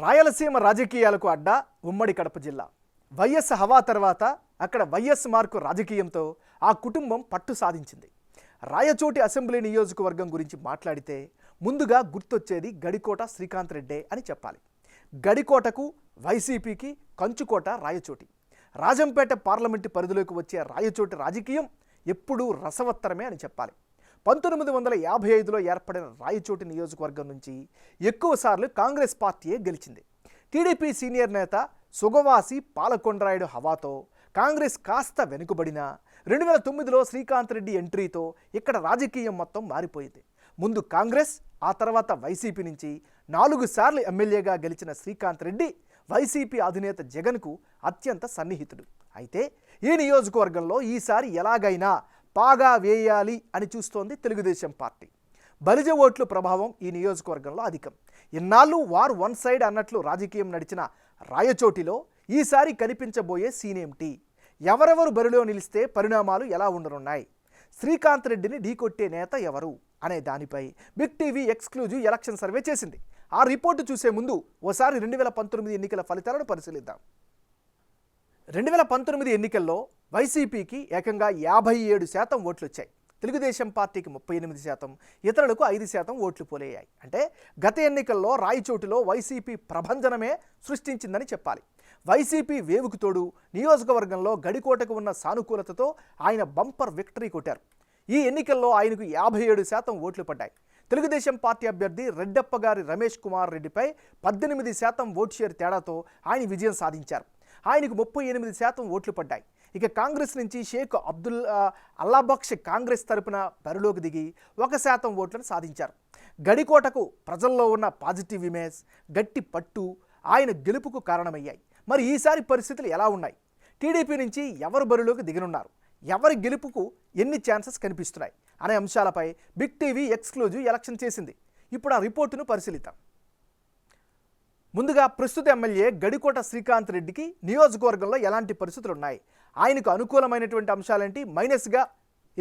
రాయలసీమ రాజకీయాలకు అడ్డా ఉమ్మడి కడప జిల్లా. వైఎస్ హవా తర్వాత అక్కడ వైఎస్ మార్కు రాజకీయంతో ఆ కుటుంబం పట్టు సాధించింది. రాయచోటి అసెంబ్లీ నియోజకవర్గం గురించి మాట్లాడితే ముందుగా గుర్తొచ్చేది గడికోట శ్రీకాంత్ రెడ్డే అని చెప్పాలి. గడికోటకు వైసీపీకి కంచుకోట రాయచోటి. రాజంపేట పార్లమెంటు పరిధిలోకి వచ్చే రాయచోటి రాజకీయం ఎప్పుడూ రసవత్తరమే అని చెప్పాలి. 1955లో ఏర్పడిన రాయచోటి నియోజకవర్గం నుంచి ఎక్కువసార్లు కాంగ్రెస్ పార్టీయే గెలిచింది. టీడీపీ సీనియర్ నేత సుగవాసి పాలకొండరాయుడు హవాతో కాంగ్రెస్ కాస్త వెనుకబడిన 2009లో శ్రీకాంత్ రెడ్డి ఎంట్రీతో ఇక్కడ రాజకీయం మొత్తం మారిపోయింది. ముందు కాంగ్రెస్, ఆ తర్వాత వైసీపీ నుంచి 4 సార్లు ఎమ్మెల్యేగా గెలిచిన శ్రీకాంత్ రెడ్డి వైసీపీ అధినేత జగన్కు అత్యంత సన్నిహితుడు. అయితే ఈ నియోజకవర్గంలో ఈసారి ఎలాగైనా పాగా వేయాలి అని చూస్తోంది తెలుగుదేశం పార్టీ. బలిజ ఓట్ల ప్రభావం ఈ నియోజకవర్గంలో అధికం. ఇన్నాళ్ళు వార్ వన్ సైడ్ అన్నట్లు రాజకీయం నడిచిన రాయచోటిలో ఈసారి కనిపించబోయే సీనేమిటి? ఎవరెవరు బరిలో నిలిస్తే పరిణామాలు ఎలా ఉండనున్నాయి? శ్రీకాంత్ రెడ్డిని ఢీకొట్టే నేత ఎవరు అనే దానిపై Big TV exclusive election survey చేసింది. ఆ రిపోర్టు చూసే ముందు ఓసారి 2019 ఎన్నికల ఫలితాలను పరిశీలిద్దాం. 2019 ఎన్నికల్లో వైసీపీకి ఏకంగా 57% ఓట్లు వచ్చాయి. తెలుగుదేశం పార్టీకి 38%, ఇతరులకు 5% ఓట్లు పోలయ్యాయి. అంటే గత ఎన్నికల్లో రాయచోటిలో వైసీపీ ప్రభంజనమే సృష్టించిందని చెప్పాలి. వైసీపీ వేవుకు తోడు నియోజకవర్గంలో గడికోటకు ఉన్న సానుకూలతతో ఆయన బంపర్ విక్టరీ కొట్టారు. ఈ ఎన్నికల్లో ఆయనకు 57% ఓట్లు పడ్డాయి. తెలుగుదేశం పార్టీ అభ్యర్థి రెడ్డప్పగారి రమేష్ కుమార్ రెడ్డిపై 18% ఓట్ షేర్ తేడాతో ఆయన విజయం సాధించారు. ఆయనకు 38% ఓట్లు పడ్డాయి. ఇక కాంగ్రెస్ నుంచి షేక్ అల్లాబక్ష్ కాంగ్రెస్ తరపున బరిలోకి దిగి 1% ఓట్లను సాధించారు. గడికోటకు ప్రజల్లో ఉన్న పాజిటివ్ ఇమేజ్, గట్టి పట్టు ఆయన గెలుపుకు కారణమయ్యాయి. మరి ఈసారి పరిస్థితులు ఎలా ఉన్నాయి? టీడీపీ నుంచి ఎవరు బరిలోకి దిగనున్నారు? ఎవరి గెలుపుకు ఎన్ని ఛాన్సెస్ కనిపిస్తున్నాయి అనే అంశాలపై బిగ్ టీవీ ఎక్స్క్లూజివ్ ఎలక్షన్ చేసింది. ఇప్పుడు ఆ రిపోర్టును పరిశీలిద్దాం. ముందుగా ప్రస్తుత ఎమ్మెల్యే గడికోట శ్రీకాంత్ రెడ్డికి నియోజకవర్గంలో ఎలాంటి పరిస్థితులు ఉన్నాయి? ఆయనకు అనుకూలమైనటువంటి అంశాలేంటి? మైనస్గా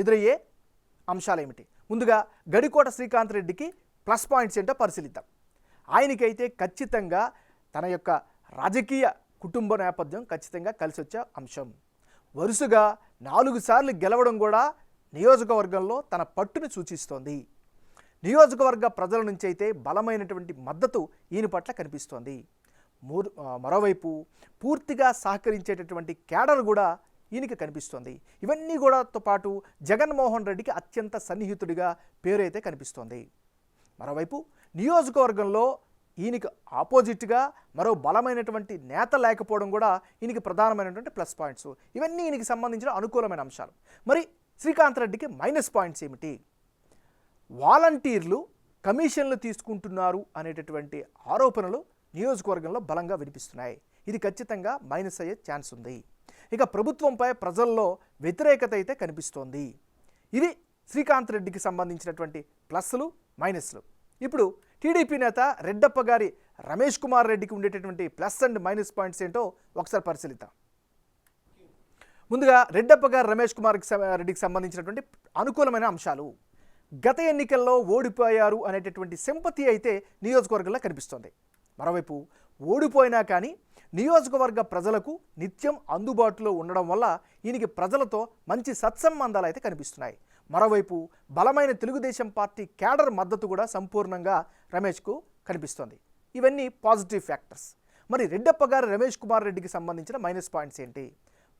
ఎదురయ్యే అంశాలేమిటి? ముందుగా గడికోట శ్రీకాంత్ రెడ్డికి ప్లస్ పాయింట్స్ ఏంటో పరిశీలిద్దాం. ఆయనకైతే ఖచ్చితంగా తన యొక్క రాజకీయ కుటుంబ నేపథ్యం ఖచ్చితంగా కలిసి వచ్చే అంశం. వరుసగా 4 సార్లు గెలవడం కూడా నియోజకవర్గంలో తన పట్టును సూచిస్తోంది. నియోజకవర్గ ప్రజల నుంచి అయితే బలమైనటువంటి మద్దతు ఈయన పట్ల కనిపిస్తోంది. మరోవైపు పూర్తిగా సహకరించేటటువంటి క్యాడర్ కూడా ఈయనకి కనిపిస్తోంది. ఇవన్నీ కూడాతో పాటు జగన్మోహన్ రెడ్డికి అత్యంత సన్నిహితుడిగా పేరైతే కనిపిస్తోంది. మరోవైపు నియోజకవర్గంలో ఈయనకి ఆపోజిట్గా మరో బలమైనటువంటి నేత లేకపోవడం కూడా ఈయనకి ప్రధానమైనటువంటి ప్లస్ పాయింట్స్. ఇవన్నీ ఈయనకి సంబంధించిన అనుకూలమైన అంశాలు. మరి శ్రీకాంత్ రెడ్డికి మైనస్ పాయింట్స్ ఏమిటి? వాలంటీర్లు కమిషన్లు తీసుకుంటున్నారు అనేటటువంటి ఆరోపణలు నియోజకవర్గంలో బలంగా వినిపిస్తున్నాయి. ఇది ఖచ్చితంగా మైనస్ అయ్యే ఛాన్స్ ఉంది. ఇక ప్రభుత్వంపై ప్రజల్లో వ్యతిరేకత అయితే కనిపిస్తోంది. ఇది శ్రీకాంత్ రెడ్డికి సంబంధించినటువంటి ప్లస్లు, మైనస్లు. ఇప్పుడు టీడీపీ నేత రెడ్డప్ప గారి రమేష్ కుమార్ రెడ్డికి ఉండేటటువంటి ప్లస్ అండ్ మైనస్ పాయింట్స్ ఏంటో ఒకసారి పరిశీలిద్దాం. ముందుగా రెడ్డప్ప గారు రమేష్ కుమార్ రెడ్డికి సంబంధించినటువంటి అనుకూలమైన అంశాలు. గత ఎన్నికల్లో ఓడిపోయారు అనేటటువంటి సింపతి అయితే నియోజకవర్గంలో కనిపిస్తోంది. మరోవైపు ఓడిపోయినా కానీ నియోజకవర్గ ప్రజలకు నిత్యం అందుబాటులో ఉండడం వల్ల ఈయనకి ప్రజలతో మంచి సత్సంబంధాలు అయితే కనిపిస్తున్నాయి. మరోవైపు బలమైన తెలుగుదేశం పార్టీ క్యాడర్ మద్దతు కూడా సంపూర్ణంగా రమేష్కు కనిపిస్తోంది. ఇవన్నీ పాజిటివ్ ఫ్యాక్టర్స్. మరి రెడ్డప్ప గారు రమేష్ కుమార్ రెడ్డికి సంబంధించిన మైనస్ పాయింట్స్ ఏంటి?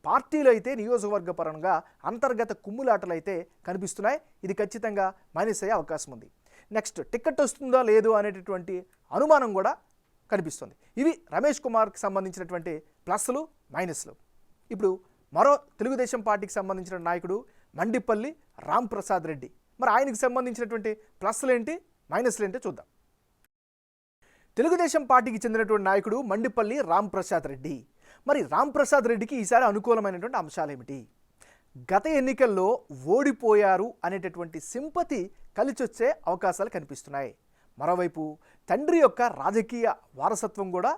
పార్టీలో అయితే నియోజకవర్గ పరంగా అంతర్గత కుమ్ములాటలు అయితే కనిపిస్తున్నాయి. ఇది ఖచ్చితంగా మైనస్ అయ్యే అవకాశం ఉంది. నెక్స్ట్, టికెట్ వస్తుందా లేదు అనేటటువంటి అనుమానం కూడా కనిపిస్తుంది. ఇవి రమేష్ కుమార్కి సంబంధించినటువంటి ప్లస్లు, మైనస్లు. ఇప్పుడు మరో తెలుగుదేశం పార్టీకి సంబంధించిన నాయకుడు మండిపల్లి రాంప్రసాద్ రెడ్డి. మరి ఆయనకి సంబంధించినటువంటి ప్లస్లు ఏంటి, మైనస్లు ఏంటో చూద్దాం. తెలుగుదేశం పార్టీకి చెందినటువంటి నాయకుడు మండిపల్లి రాంప్రసాద్ రెడ్డి. మరి రాంప్రసాద్ రెడ్డికి ఈసారి అనుకూలమైనటువంటి అంశాలు ఏమిటి? గత ఎన్నికల్లో ఓడిపోయారు అనేటటువంటి సింపతి కలిసొచ్చే అవకాశాలు కనిపిస్తున్నాయి. మరోవైపు తండ్రి యొక్క రాజకీయ వారసత్వం కూడా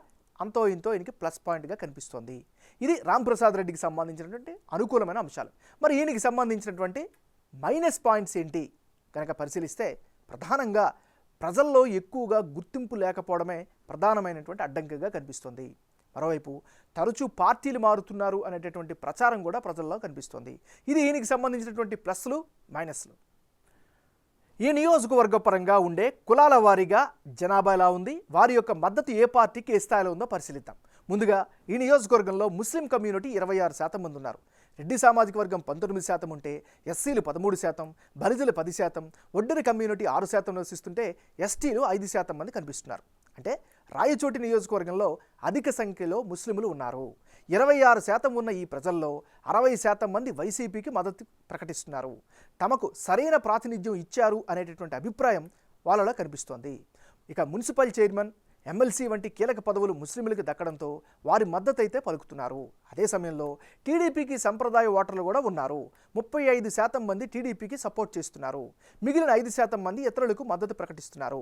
అంతో ఇంతో ఈయనకి ప్లస్ పాయింట్గా కనిపిస్తోంది. ఇది రాంప్రసాద్ రెడ్డికి సంబంధించినటువంటి అనుకూలమైన అంశాలు. మరి ఈయనకి సంబంధించినటువంటి మైనస్ పాయింట్స్ ఏంటి కనుక పరిశీలిస్తే ప్రధానంగా ప్రజల్లో ఎక్కువగా గుర్తింపు లేకపోవడమే ప్రధానమైనటువంటి అడ్డంకిగా కనిపిస్తుంది. మరోవైపు తరచూ పార్టీలు మారుతున్నారు అనేటటువంటి ప్రచారం కూడా ప్రజల్లో కనిపిస్తుంది. ఇది దీనికి సంబంధించినటువంటి ప్లస్లు మైనస్లు. ఈ నియోజకవర్గ పరంగా ఉండే కులాల వారీగా జనాభా ఎలా ఉంది, వారి యొక్క మద్దతు ఏ పార్టీకి ఏ స్థాయిలో ఉందో పరిశీలిద్దాం. ముందుగా ఈ నియోజకవర్గంలో ముస్లిం కమ్యూనిటీ 26% మంది ఉన్నారు. రెడ్డి సామాజిక వర్గం 19% ఉంటే ఎస్సీలు 13%, బలిజలు 10%, ఒడ్డరి కమ్యూనిటీ 6% నివసిస్తుంటే ఎస్టీలు 5% మంది కనిపిస్తున్నారు. అంటే రాయచోటి నియోజకవర్గంలో అధిక సంఖ్యలో ముస్లింలు ఉన్నారు. 26% ఉన్న ఈ ప్రజల్లో 60% మంది వైసీపీకి మద్దతు ప్రకటిస్తున్నారు. తమకు సరైన ప్రాతినిధ్యం ఇచ్చారు అనేటటువంటి అభిప్రాయం వాళ్ళలో కనిపిస్తోంది. ఇక మున్సిపల్ చైర్మన్, ఎమ్మెల్సీ వంటి కీలక పదవులు ముస్లింలకు దక్కడంతో వారి మద్దతు అయితే పలుకుతున్నారు. అదే సమయంలో టీడీపీకి సంప్రదాయ ఓటర్లు కూడా ఉన్నారు. 35% మంది టీడీపీకి సపోర్ట్ చేస్తున్నారు. మిగిలిన 5% మంది ఇతరులకు మద్దతు ప్రకటిస్తున్నారు.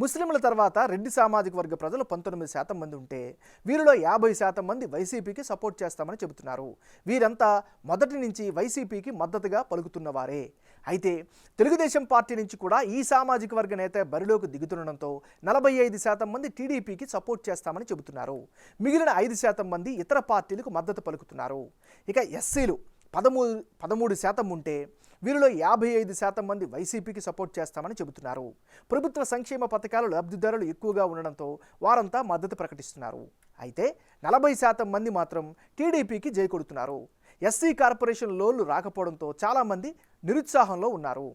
ముస్లింల తర్వాత రెడ్డి సామాజిక వర్గ ప్రజలు 19% మంది ఉంటే వీరిలో 50% మంది వైసీపీకి సపోర్ట్ చేస్తామని చెబుతున్నారు. వీరంతా మొదటి నుంచి వైసీపీకి మద్దతుగా పలుకుతున్నవారే. అయితే తెలుగుదేశం పార్టీ నుంచి కూడా ఈ సామాజిక వర్గ నేత బరిలోకి దిగుతుండడంతో 45% మంది టీడీపీకి సపోర్ట్ చేస్తామని చెబుతున్నారు. మిగిలిన 5% మంది ఇతర పార్టీలకు మద్దతు పలుకుతున్నారు. ఇక ఎస్సీలు 13% ఉంటే వీరిలో 55% మంది వైసీపీకి సపోర్ట్ చేస్తామని చెబుతున్నారు. ప్రభుత్వ సంక్షేమ పథకాల లబ్ధిదారులు ఎక్కువగా ఉండడంతో వారంతా మద్దతు ప్రకటిస్తున్నారు. అయితే 40% మంది మాత్రం టీడీపీకి జై కొడుతున్నారు. ఎస్సీ కార్పొరేషన్ లోన్లు రాకపోవడంతో చాలామంది నిరుత్సాహంలో ఉన్నారు.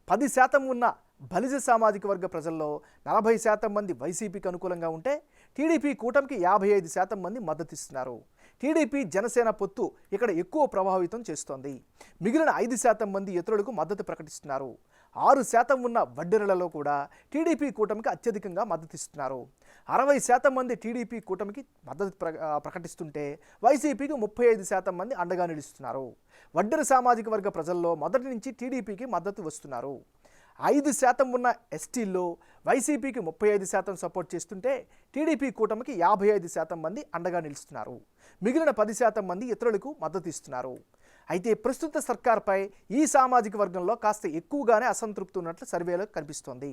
10% ఉన్న బలిజ సామాజిక వర్గ ప్రజల్లో 40% మంది వైసీపీకి అనుకూలంగా ఉంటే టీడీపీ కూటమికి 55% మంది మద్దతిస్తున్నారు. టీడీపీ జనసేన పొత్తు ఇక్కడ ఎక్కువ ప్రభావితం చేస్తోంది. మిగిలిన 5% మంది ఇతరులకు మద్దతు ప్రకటిస్తున్నారు. 6% ఉన్న వడ్డెరలలో కూడా టీడీపీ కూటమికి అత్యధికంగా మద్దతిస్తున్నారు. 60% మంది టీడీపీ కూటమికి మద్దతు ప్రకటిస్తుంటే వైసీపీకి 35% మంది అండగా నిలుస్తున్నారు. వడ్డెర సామాజిక వర్గ ప్రజల్లో మొదటి నుంచి టీడీపీకి మద్దతు వస్తున్నారు. 5% ఉన్న ఎస్టీల్లో వైసీపీకి 35% సపోర్ట్ చేస్తుంటే టీడీపీ కూటమికి 55% మంది అండగా నిలుస్తున్నారు. మిగిలిన 10% మంది ఇతరులకు మద్దతు ఇస్తున్నారు. అయితే ప్రస్తుత సర్కార్పై ఈ సామాజిక వర్గంలో కాస్త ఎక్కువగానే అసంతృప్తి ఉన్నట్లు సర్వేలో కనిపిస్తోంది.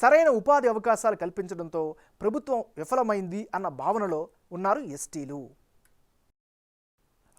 సరైన ఉపాధి అవకాశాలు కల్పించడంతో ప్రభుత్వం విఫలమైంది అన్న భావనలో ఉన్నారు ఎస్టీలు.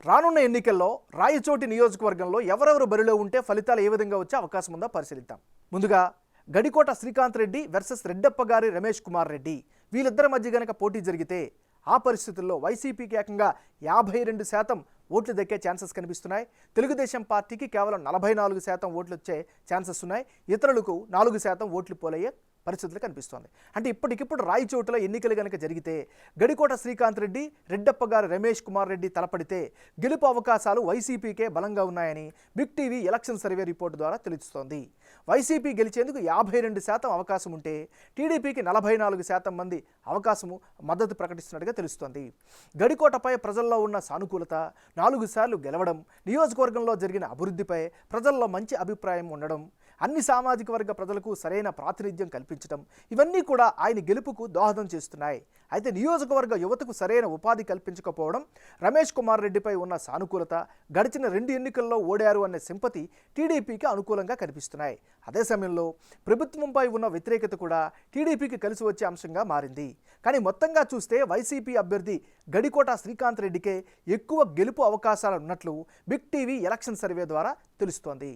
రానున్న ఎన్నికల్లో రాయచోటి నియోజకవర్గంలో ఎవరెవరు బరిలో ఉంటే ఫలితాలు ఏ విధంగా వచ్చే అవకాశం ఉందో పరిశీలిద్దాం. ముందుగా గడికోట శ్రీకాంత్ రెడ్డి వర్సెస్ రెడ్డప్ప గారి రమేష్ కుమార్ రెడ్డి. వీళ్ళిద్దరి మధ్య గనక పోటీ జరిగితే ఆ పరిస్థితుల్లో వైసీపీకి ఏకంగా 52% ఓట్లు దక్కే ఛాన్సెస్ కనిపిస్తున్నాయి. తెలుగుదేశం పార్టీకి కేవలం 44% ఓట్లు వచ్చే ఛాన్సెస్ ఉన్నాయి. ఇతరులకు 4% ఓట్లు పోలయ్యే పరిస్థితులు కనిపిస్తోంది. అంటే ఇప్పటికిప్పుడు రాయచోటులో ఎన్నికలు కనుక జరిగితే గడికోట శ్రీకాంత్ రెడ్డి, రెడ్డప్ప గారు రమేష్ కుమార్ రెడ్డి తలపడితే గెలుపు అవకాశాలు వైసీపీకే బలంగా ఉన్నాయని Big TV election survey report ద్వారా తెలుస్తోంది. వైసీపీ గెలిచేందుకు 52% అవకాశం ఉంటే టీడీపీకి 44% మంది అవకాశము మద్దతు ప్రకటిస్తున్నట్టుగా తెలుస్తోంది. గడికోటపై ప్రజల్లో ఉన్న సానుకూలత, 4 సార్లు గెలవడం, నియోజకవర్గంలో జరిగిన అభివృద్ధిపై ప్రజల్లో మంచి అభిప్రాయం ఉండడం, అన్ని సామాజిక వర్గ ప్రజలకు సరైన ప్రాతినిధ్యం కల్పించడం, ఇవన్నీ కూడా ఆయన గెలుపుకు దోహదం చేస్తున్నాయి. అయితే నియోజకవర్గ యువతకు సరైన ఉపాధి కల్పించకపోవడం, రమేష్ కుమార్ రెడ్డిపై ఉన్న సానుకూలత, గడిచిన 2 ఎన్నికల్లో ఓడారు అనే సింపతి టీడీపీకి అనుకూలంగా కనిపిస్తున్నాయి. అదే సమయంలో ప్రభుత్వంపై ఉన్న వ్యతిరేకత కూడా టీడీపీకి కలిసి వచ్చే అంశంగా మారింది. కానీ మొత్తంగా చూస్తే వైసీపీ అభ్యర్థి గడికోట శ్రీకాంత్ రెడ్డికే ఎక్కువ గెలుపు అవకాశాలు ఉన్నట్లు బిగ్ టీవీ ఎలక్షన్ సర్వే ద్వారా తెలుస్తోంది.